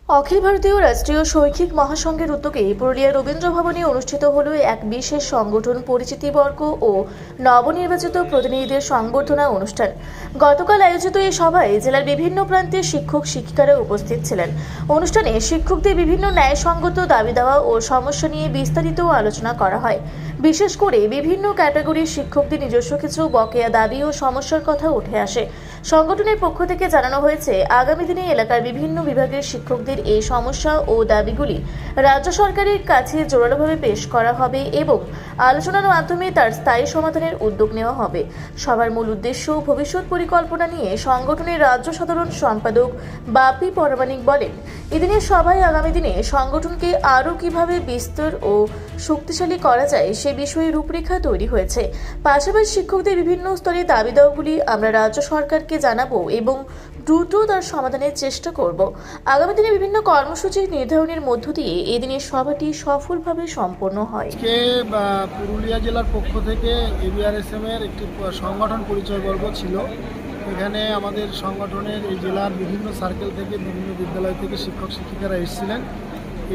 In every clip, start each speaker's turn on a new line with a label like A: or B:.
A: অখিল ভারতীয় রাষ্ট্রীয় শৈক্ষিক মহাসংঘের উদ্যোগে পুরুলিয়া রবীন্দ্র ভবনে অনুষ্ঠিত হল এক বিশেষ সংগঠন পরিচিতিবর্গ ও নবনির্বাচিত প্রতিনিধিদের সংবর্ধনা অনুষ্ঠান। গতকাল আয়োজিত এই সভায় জেলার বিভিন্ন প্রান্তের শিক্ষক শিক্ষিকারা উপস্থিত ছিলেন। অনুষ্ঠানে শিক্ষকদের বিভিন্ন ন্যায়সঙ্গত দাবি দেওয়া ও সমস্যা নিয়ে বিস্তারিত আলোচনা করা হয়। বিশেষ করে বিভিন্ন ক্যাটাগরির শিক্ষকদের নিজস্ব কিছু বকেয়া দাবি ও সমস্যার কথা উঠে আসে। সংগঠনের পক্ষ থেকে জানানো হয়েছে, আগামী দিনে এলাকার বিভিন্ন বিভাগের শিক্ষকদের এই সমস্যা ও দাবিগুলি রাজ্য সরকারের কাছে জোরালোভাবে পেশ করা হবে এবং আলোচনার মাধ্যমে তার স্থায়ী সমাধানের উদ্যোগ নেওয়া হবে। সবার মূল উদ্দেশ্য ভবিষ্যৎ পরিকল্পনা নিয়ে সংগঠনের রাজ্য সাধারণ সম্পাদক বাপি পরামানিক বলেন, এদিনের সভায় আগামী দিনে সংগঠনকে আরও কিভাবে বিস্তর ও শক্তিশালী করা যায় সে বিষয়ে রূপরেখা তৈরি হয়েছে। পাশাপাশি শিক্ষকদের বিভিন্ন স্তরে দাবি দাওয়াগুলি আমরা রাজ্য সরকারকে জানাবো এবং দ্রুত তার সমাধানের চেষ্টা করব। আগামী দিনে বিভিন্ন কর্মসূচি নির্ধারণের মধ্য দিয়ে এদিনের সভাটি সফলভাবে সম্পন্ন হয়।
B: পুরুলিয়া জেলার পক্ষ থেকে এবিআরএসএম এর একটি সংগঠন পরিচয় পর্ব ছিল। এখানে আমাদের সংগঠনের এই জেলার বিভিন্ন সার্কেল থেকে বিভিন্ন বিদ্যালয় থেকে শিক্ষক শিক্ষিকারা এসেছিলেন।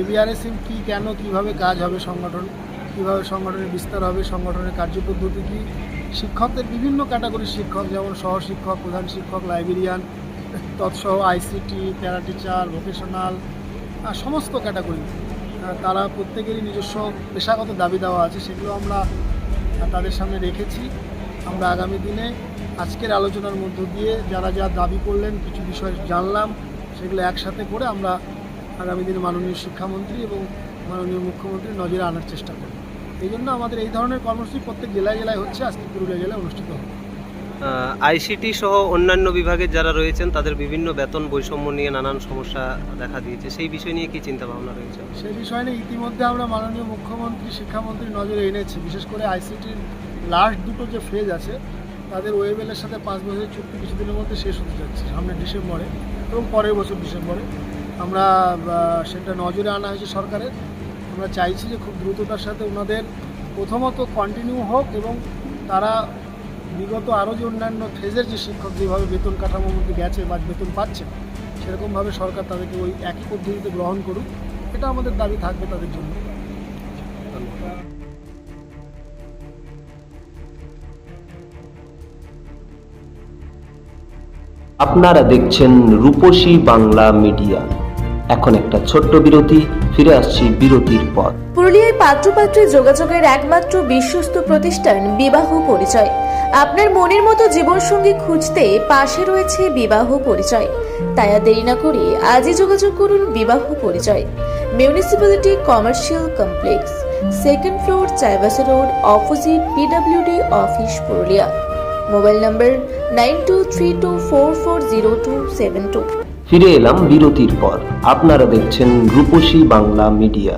B: এবিআরএসএম কী, কেন, কীভাবে কাজ হবে সংগঠন, কীভাবে সংগঠনের বিস্তার হবে, সংগঠনের কার্যপদ্ধতি কী, শিক্ষকদের বিভিন্ন ক্যাটাগরির শিক্ষক যেমন সহশিক্ষক, প্রধান শিক্ষক, লাইব্রেরিয়ান, তৎসহ আইসিটি, প্যারা টিচার, ভোকেশনাল, সমস্ত ক্যাটাগরি তারা প্রত্যেকেরই নিজস্ব পেশাগত দাবি দেওয়া আছে, সেগুলো আমরা তাদের সামনে রেখেছি। আমরা আগামী দিনে আজকের আলোচনার মধ্য দিয়ে যারা যা দাবি করলেন, কিছু বিষয় জানলাম, সেগুলো একসাথে করে আমরা আগামী দিনে মাননীয় শিক্ষামন্ত্রী এবং মাননীয় মুখ্যমন্ত্রীর নজরে আনার চেষ্টা করব। এই জন্য আমাদের এই ধরনের কর্মসূচি প্রত্যেক জেলায় জেলায় হচ্ছে, আজকে পুরুলিয়া জেলায় অনুষ্ঠিত হবে।
C: আইসিটি সহ অন্যান্য বিভাগের যারা রয়েছেন তাদের বিভিন্ন বেতন বৈষম্য নিয়ে নানান সমস্যা দেখা দিয়েছে, সেই বিষয় নিয়ে কি চিন্তা ভাবনা রয়েছে? সেই
B: বিষয় নিয়ে ইতিমধ্যে আমরা মাননীয় মুখ্যমন্ত্রী, শিক্ষামন্ত্রীর নজরে এনেছি। বিশেষ করে আইসিটির লাস্ট দুটো যে ফেজ আছে, তাদের ওয়েবেলের সাথে 5 বছরের চুক্তি কিছুদিনের মধ্যে শেষ হতে যাচ্ছে, সামনে ডিসেম্বরে এবং পরের বছর ডিসেম্বরে। আমরা সেটা নজরে আনা হয়েছে সরকারের। আমরা চাইছি যে খুব দ্রুততার সাথে ওনাদের প্রথমত কন্টিনিউ হোক এবং তারা বিগত আরও যে অন্যান্য ফেজের যে শিক্ষক যেভাবে বেতন কাঠামোর মধ্যে গেছে বা বেতন পাচ্ছে, সেরকমভাবে সরকার তাদেরকে ওই একই পদ্ধতিতে গ্রহণ করুক, এটা আমাদের দাবি থাকবে তাদের জন্য।
D: আপনারা দেখছেন রূপসী বাংলা মিডিয়া। এখন একটা ছোট্ট বিরতি, ফিরে আসছি বিরতির পর।
A: পুরুলিয়ায় পাত্রপাত্রী যোগাযোগের একমাত্র বিশ্বস্ত প্রতিষ্ঠান বিবাহ পরিচয়। আপনার মনের মতো জীবনসঙ্গী খুঁজতে পাশে রয়েছে বিবাহ পরিচয়। তাই আর দেরি না করে আজই যোগাযোগ করুন বিবাহ পরিচয়। Municipality commercial complex, 2nd floor, Chaibasa road, opposite PWD office, Purulia. Mobile নম্বর 9232440272।
D: ফিরে এলাম বিরতির পর। আপনারা দেখছেন রূপসী বাংলা মিডিয়া।